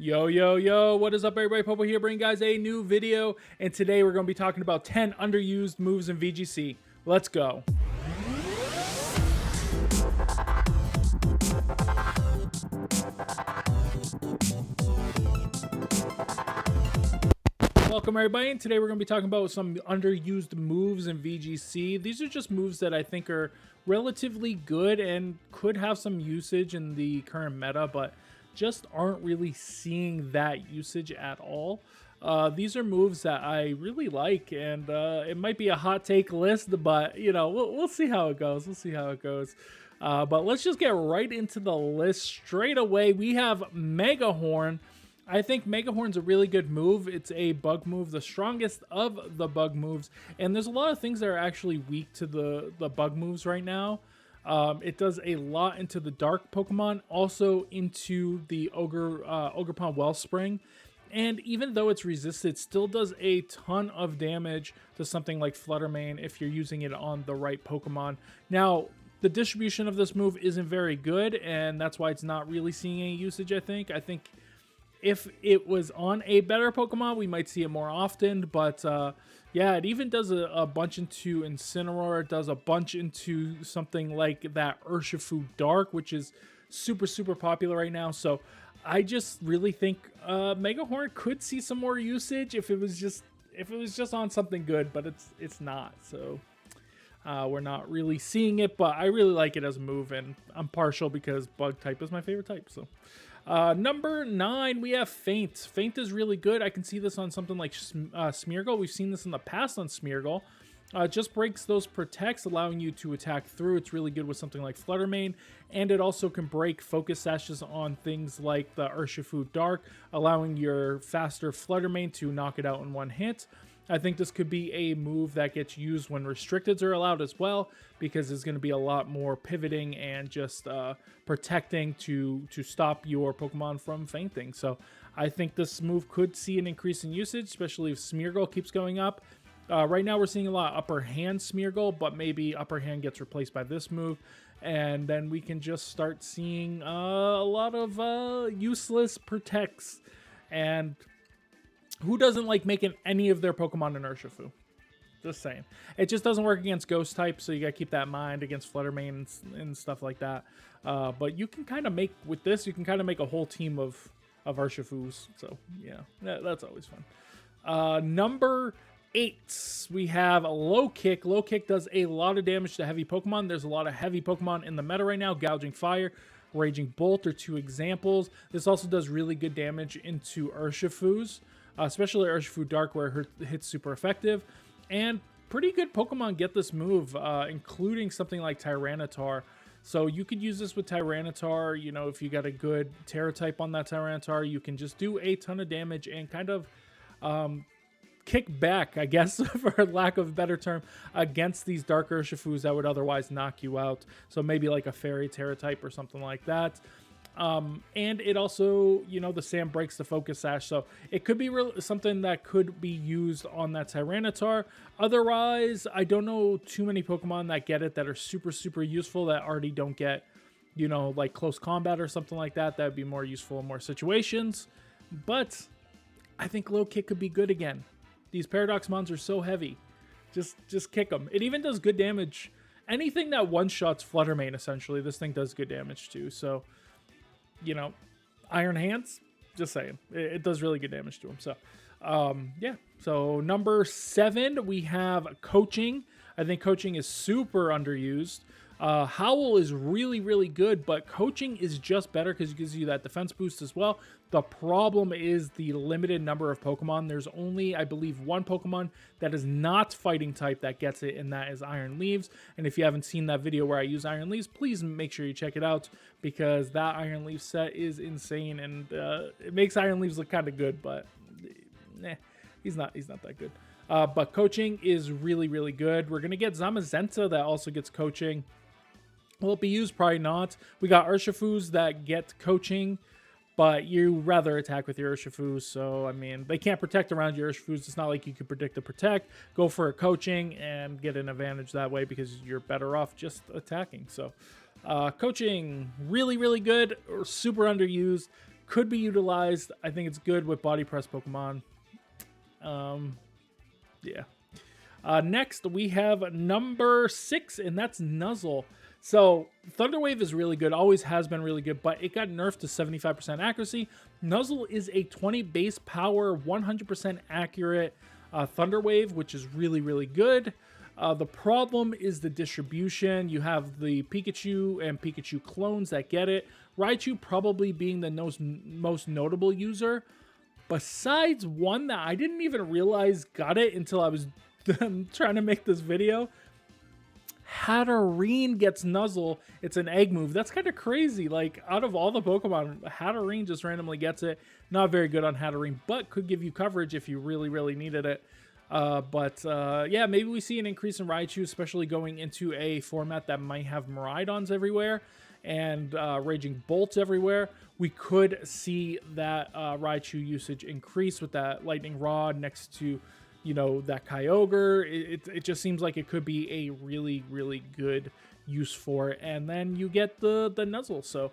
Yo, yo, yo, what is up, everybody? Popo here, bringing guys a new video, and today we're going to be talking about 10 underused moves in VGC. Let's go. Welcome, everybody, and today we're going to be talking about some underused moves in VGC. These are just moves that I think are relatively good and could have some usage in the current meta, but just aren't really seeing that usage at all. These are moves that I really like, and it might be a hot take list, but you know, we'll see how it goes. We'll see how it goes. But let's just get right into the list straight away. We have Mega Horn. I think Mega Horn's a really good move. It's a bug move, the strongest of the bug moves, and there's a lot of things that are actually weak to the bug moves right now. It does a lot into the dark Pokemon, also into the Ogerpon Wellspring. And even though it's resisted, it still does a ton of damage to something like Fluttermane if you're using it on the right Pokemon. Now, the distribution of this move isn't very good, and that's why it's not really seeing any usage, I think. I think if it was on a better Pokemon, we might see it more often, but yeah, it even does a bunch into Incineroar. It does a bunch into something like that Urshifu Dark, which is super, super popular right now. So I just really think Mega Horn could see some more usage if it was just on something good, but it's not. So we're not really seeing it, but I really like it as a move, and I'm partial because bug type is my favorite type. So number 9, we have Feint. Feint is really good. I can see this on something like Smeargle. We've seen this in the past on Smeargle. It just breaks those protects, allowing you to attack through. It's really good with something like Fluttermane, and it also can break focus sashes on things like the Urshifu Dark, allowing your faster Fluttermane to knock it out in one hit. I think this could be a move that gets used when restricteds are allowed as well, because there's going to be a lot more pivoting and just protecting to stop your Pokemon from fainting. So I think this move could see an increase in usage, especially if Smeargle keeps going up. Right now we're seeing a lot of upper hand Smeargle, but maybe upper hand gets replaced by this move, and then we can just start seeing a lot of useless protects. And who doesn't like making any of their Pokemon an Urshifu? Just saying. It just doesn't work against Ghost type, so you gotta keep that in mind against Fluttermane and stuff like that. But you can kind of make, with this, you can kind of make a whole team of Urshifus. So, yeah, that's always fun. Number 8, we have Low Kick. Low Kick does a lot of damage to heavy Pokemon. There's a lot of heavy Pokemon in the meta right now. Gouging Fire, Raging Bolt are 2 examples. This also does really good damage into Urshifus. Especially Urshifu Dark, where her hit's super effective. And pretty good Pokemon get this move, including something like Tyranitar. So you could use this with Tyranitar. You know, if you got a good Terra type on that Tyranitar, you can just do a ton of damage and kind of kick back, I guess, for lack of a better term, against these Dark Urshifus that would otherwise knock you out. So maybe like a Fairy Terra type or something like that. And it also, you know, the Sand breaks the focus sash, so it could be something that could be used on that Tyranitar. Otherwise, I don't know too many Pokemon that get it that are super, super useful that already don't get, you know, like close combat or something like that. That would be more useful in more situations. But I think Low Kick could be good again. These Paradox Mons are so heavy. Just kick them. It even does good damage. Anything that one-shots Fluttermane, essentially, this thing does good damage to. So, you know, Iron Hands, just saying, it does really good damage to him. So yeah, so number 7, we have Coaching. I think Coaching is super underused. Howl is really, really good, but Coaching is just better because it gives you that defense boost as well. The problem is the limited number of Pokemon. There's only, I believe, 1 Pokemon that is not fighting type that gets it, and that is Iron Leaves. And if you haven't seen that video where I use Iron Leaves, please make sure you check it out, because that Iron Leaf set is insane, and it makes Iron Leaves look kind of good, but he's not that good. But Coaching is really, really good. We're gonna get Zamazenta that also gets Coaching. Will it be used? Probably not. We got Urshifus that get Coaching, but you rather attack with your Urshifus. So, I mean, they can't protect around your Urshifus. It's not like you could predict to protect. Go for a Coaching and get an advantage that way, because you're better off just attacking. So, Coaching, really, really good, or super underused. could be utilized. I think it's good with body press Pokemon. Yeah. Next, we have number 6, and that's Nuzzle. So, Thunder Wave is really good, always has been really good, but it got nerfed to 75% accuracy. Nuzzle is a 20 base power, 100% accurate Thunder Wave, which is really, really good. The problem is the distribution. You have the Pikachu and Pikachu clones that get it. Raichu probably being the most notable user. Besides one that I didn't even realize got it until I was trying to make this video. Hatterene gets Nuzzle. It's an egg move. That's kind of crazy. Like, out of all the Pokemon, Hatterene just randomly gets it. Not very good on Hatterene, but could give you coverage if you really, really needed it. Yeah, maybe we see an increase in Raichu, especially going into a format that might have Miraidons everywhere and Raging Bolts everywhere. We could see that Raichu usage increase with that Lightning Rod next to, you know, that Kyogre. It just seems like it could be a really, really good use for it. And then you get the Nuzzle. So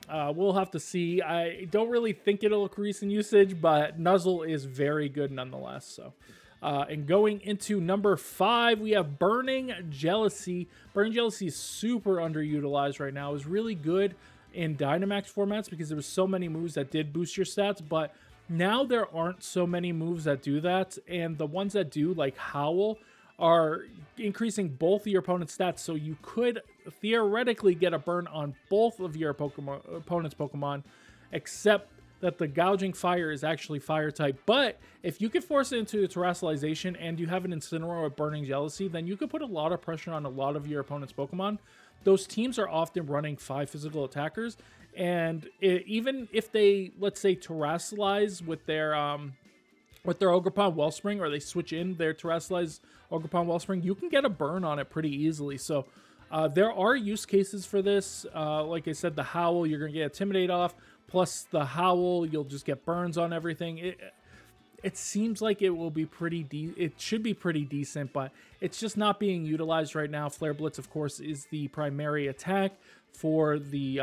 we'll have to see. I don't really think it'll increase in usage, but Nuzzle is very good nonetheless. So. And going into number 5, we have Burning Jealousy. Burning Jealousy is super underutilized right now. It was really good in Dynamax formats because there was so many moves that did boost your stats, but now there aren't so many moves that do that, and the ones that do, like Howl, are increasing both of your opponent's stats, so you could theoretically get a burn on both of your opponent's Pokemon, except that the Gouging Fire is actually Fire type. But if you can force it into a Terrestrialization and you have an Incineroar with Burning Jealousy, then you could put a lot of pressure on a lot of your opponent's Pokemon. Those teams are often running 5 physical attackers, and even if they, let's say, Terrestrialize with their Ogerpon Wellspring, or they switch in their Terrestrialized Ogerpon Wellspring, you can get a burn on it pretty easily. So there are use cases for this. Like I said, the Howl, you're going to get Intimidate off. Plus the Howl, you'll just get burns on everything. It seems like it will be it should be pretty decent, but it's just not being utilized right now. Flare Blitz, of course, is the primary attack for the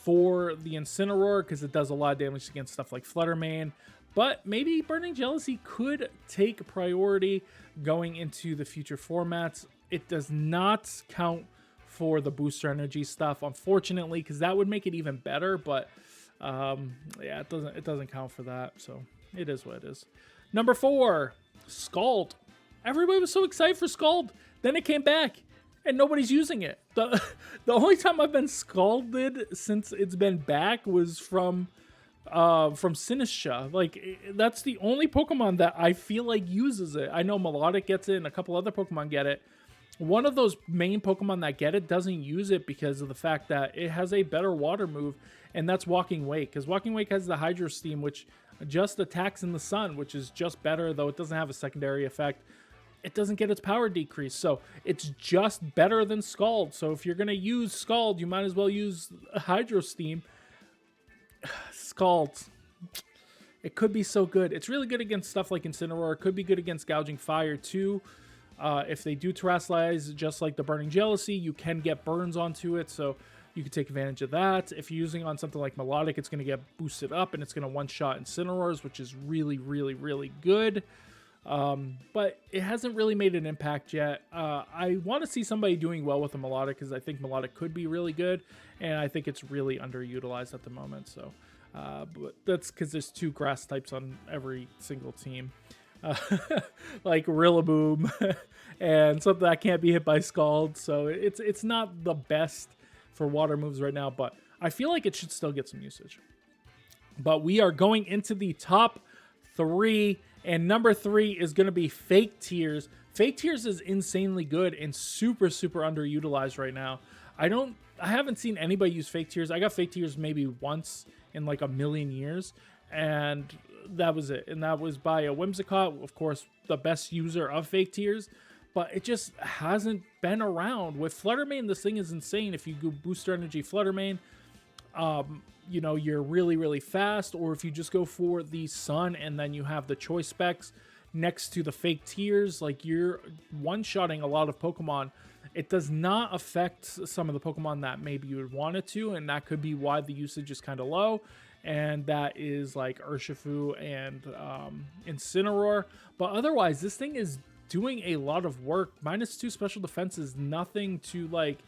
Incineroar because it does a lot of damage against stuff like Flutter Mane. But maybe Burning Jealousy could take priority going into the future formats. It does not count for the booster energy stuff, unfortunately, because that would make it even better, but yeah, it doesn't count for that, so it is what it is. Number 4, Scald. Everybody was so excited for Scald, then it came back and nobody's using it. The only time I've been scalded since it's been back was from Sinistcha. Like, that's the only Pokemon that I feel like uses it. I know Melodic gets it and a couple other Pokemon get it. One of those main Pokemon that get it doesn't use it because of the fact that it has a better water move, and that's Walking Wake. Because Walking Wake has the Hydro Steam, which just attacks in the sun, which is just better, though it doesn't have a secondary effect. It doesn't get its power decrease, so it's just better than Scald. So if you're going to use Scald, you might as well use Hydro Steam. Scald. It could be so good. It's really good against stuff like Incineroar. It could be good against Gouging Fire, too. If they do Terrestrialize, just like the Burning Jealousy, you can get burns onto it, so you can take advantage of that. If you're using on something like Melodic, it's going to get boosted up, and it's going to one-shot Incineroars, which is really, really, really good. But it hasn't really made an impact yet. I want to see somebody doing well with a Melodic, because I think Melodic could be really good, and I think it's really underutilized at the moment. So, but that's because there's 2 grass types on every single team. Like Rillaboom and something that can't be hit by Scald, so it's not the best for water moves right now, but I feel like it should still get some usage. But we are going into the top 3, and number 3 is going to be Fake Tears. Fake Tears is insanely good and super, super underutilized right now. I haven't seen anybody use Fake Tears. I got Fake Tears maybe once in like a million years, and that was it. And that was by a Whimsicott, of course, the best user of Fake Tears, but it just hasn't been around. With Flutter Mane, this thing is insane. If you go Booster Energy Flutter Mane, you know, you're really, really fast. Or if you just go for the Sun and then you have the choice specs next to the Fake Tears, like, you're one-shotting a lot of Pokemon. It does not affect some of the Pokemon that maybe you would want it to, and that could be why the usage is kind of low. and that is like Urshifu and Incineroar. But otherwise, this thing is doing a lot of work. -2 special defense is nothing to like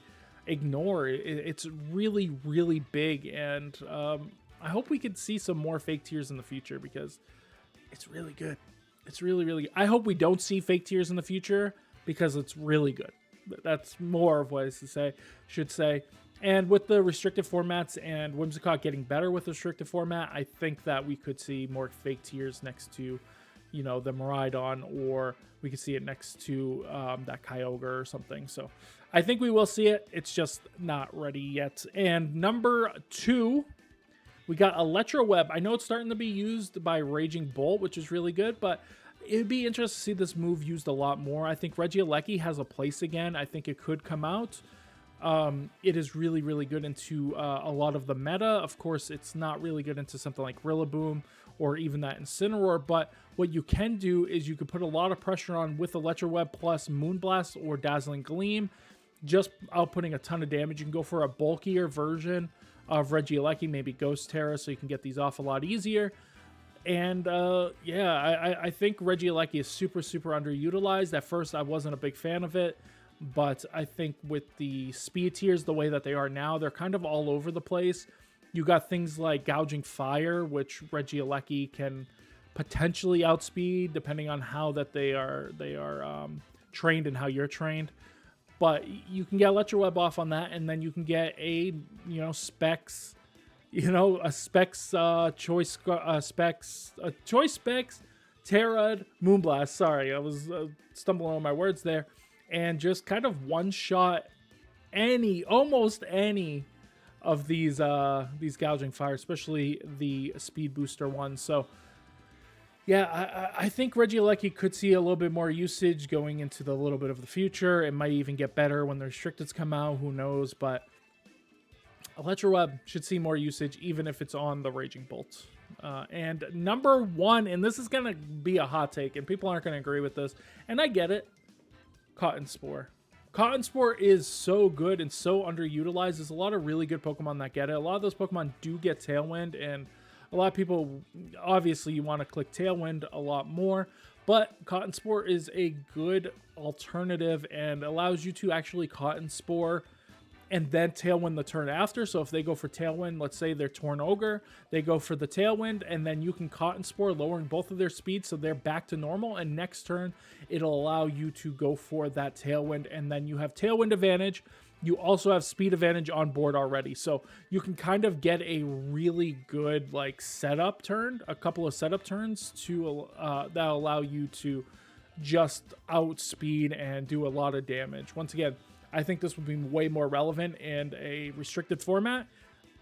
ignore. It's really, really big, and I hope we could see some more fake tears in the future because it's really good. It's really, really good. I hope we don't see fake tears in the future because it's really good. That's more of what I should say. And with the restricted formats and Whimsicott getting better with the restricted format, I think that we could see more fake tears next to, you know, the Miraidon, or we could see it next to that Kyogre or something. So I think we will see it. It's just not ready yet. And number 2, we got Electroweb. I know it's starting to be used by Raging Bolt, which is really good, but it'd be interesting to see this move used a lot more. I think Regieleki has a place again. I think it could come out. It is really, really good into a lot of the meta. Of course, it's not really good into something like Rillaboom or even that Incineroar, but what you can do is you can put a lot of pressure on with Electroweb plus Moonblast or Dazzling Gleam, just outputting a ton of damage. You can go for a bulkier version of Regieleki, maybe Ghost Terra, so you can get these off a lot easier. And yeah, I think Regieleki is super, super underutilized. At first, I wasn't a big fan of it, but I think with the speed tiers the way that they are now, they're kind of all over the place. You got things like Gouging Fire, which Regieleki can potentially outspeed depending on how that they are trained and how you're trained. But you can get Electroweb off on that, and then you can get a Specs, Choice Specs, Terra, Moonblast. Sorry, I was stumbling on my words there. And just kind of one-shot almost any of these Gouging Fire, especially the speed booster ones. So yeah, I think Regieleki could see a little bit more usage going into the little bit of the future. It might even get better when the restricteds come out. Who knows? But Electroweb should see more usage, even if it's on the Raging Bolt. And number 1, and this is going to be a hot take, and people aren't going to agree with this, and I get it, Cotton Spore. Cotton Spore is so good and so underutilized. There's a lot of really good Pokemon that get it. A lot of those Pokemon do get Tailwind, and a lot of people, obviously, you want to click Tailwind a lot more, but Cotton Spore is a good alternative and allows you to actually Cotton Spore and then Tailwind the turn after. So if they go for Tailwind, let's say they're Torn Ogre, they go for the Tailwind, and then you can Cotton Spore, lowering both of their speeds so they're back to normal, and next turn it'll allow you to go for that Tailwind, and then you have Tailwind advantage. You also have speed advantage on board already, so you can kind of get a really good like setup turn, a couple of setup turns to that allow you to just outspeed and do a lot of damage. Once again, I think this would be way more relevant in a restricted format,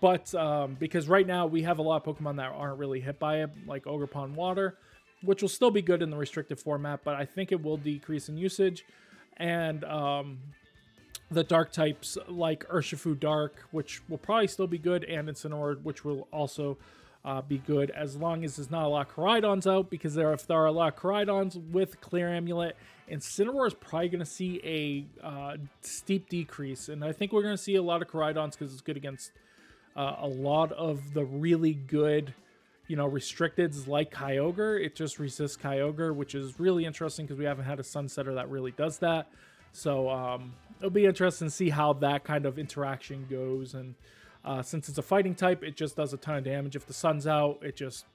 but because right now we have a lot of Pokemon that aren't really hit by it, like Ogerpon Water, which will still be good in the restricted format, but I think it will decrease in usage. And the dark types like Urshifu Dark, which will probably still be good, and Incineroar, which will also be good, as long as there's not a lot of Koraidons out, because if there are a lot of Koraidons with Clear Amulet, Incineroar is probably going to see a steep decrease, and I think we're going to see a lot of Koraidons because it's good against a lot of the really good, restricteds like Kyogre. It just resists Kyogre, which is really interesting because we haven't had a Sunsetter that really does that. So it'll be interesting to see how that kind of interaction goes, and since it's a fighting type, it just does a ton of damage. If the sun's out, it just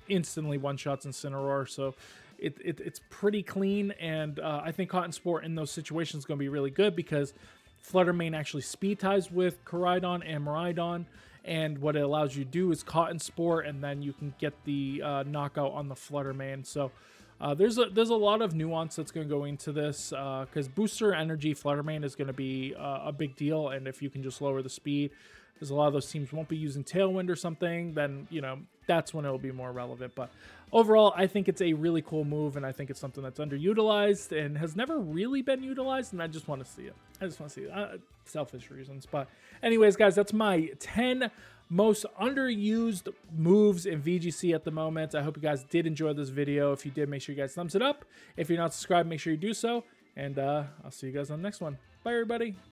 instantly one-shots Incineroar, so it's pretty clean, and I think Cotton Spore in those situations is going to be really good because Flutter Mane actually speed ties with Koraidon and Miraidon, and what it allows you to do is Cotton Spore, and then you can get the knockout on the Flutter Mane. So there's a lot of nuance that's going to go into this because Booster Energy Flutter Mane is going to be a big deal, and if you can just lower the speed, because a lot of those teams won't be using Tailwind or something, then, that's when it'll be more relevant. But overall, I think it's a really cool move, and I think it's something that's underutilized and has never really been utilized, and I just want to see it. Selfish reasons. But anyways, guys, that's my 10 most underused moves in VGC at the moment. I hope you guys did enjoy this video. If you did, make sure you guys thumbs it up. If you're not subscribed, make sure you do so. And I'll see you guys on the next one. Bye, everybody.